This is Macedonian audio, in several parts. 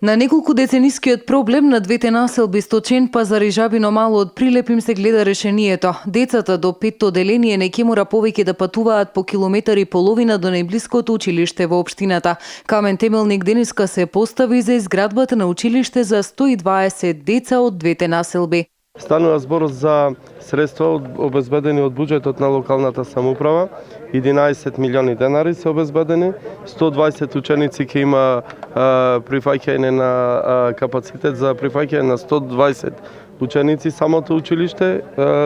На неколку деценискиот проблем на двете населби Сточен пазар и Жабино мало од Прилеп им се гледа решението. Децата до 5-то одделение не ќе мора повеќе да патуваат по километар и половина до најблиското училиште во општината. Камен темелник денеска се постави за изградбата на училиште за 120 деца од двете населби. Станува збор за средства обезбедени од буџетот на локалната самоуправа. 11 милиони денари се обезбедени, 120 ученици ќе има прифаќање на капацитет за прифаќање на 120 ученици. Самото училиште,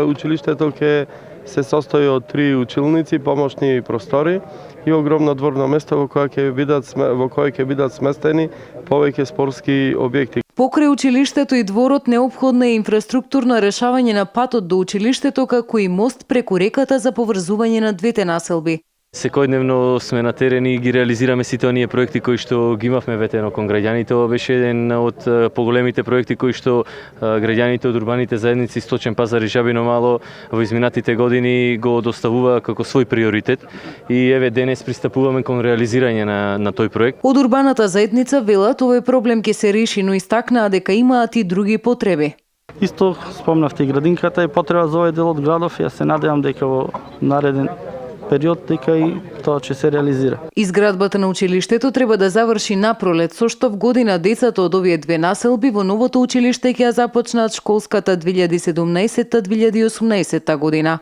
училиштето ќе се состои од 3 училници, помошни простори и огромно дворно место во кое ќе бидат сместени повеќе спортски објекти. Покрај училиштето и дворот неопходно е инфраструктурно решавање на патот до училиштето, како и мост преку реката за поврзување на двете населби. Секојдневно сме на терен и ги реализираме сите оние проекти кои што ги имавме ветено кон граѓаните. Ова беше еден од поголемите проекти кои што граѓаните од урбаните заедници Сточен пазар и Жабино мало во изминатите години го доставува како свој приоритет и еве денес пристапуваме кон реализирање на тој проект. Од урбаната заедница велат овој проблем ќе се реши, но истакнаа дека имаат и други потреби. Исто спомнавте и градинката е потреба за овој дел од градов и јас се надевам дека во нареден период дека и тоа ќе се реализира. Изградбата на училиштето треба да заврши напролет, со што в година децата од овие две населби во новото училиште ќе ја започнат школската 2017-2018 година.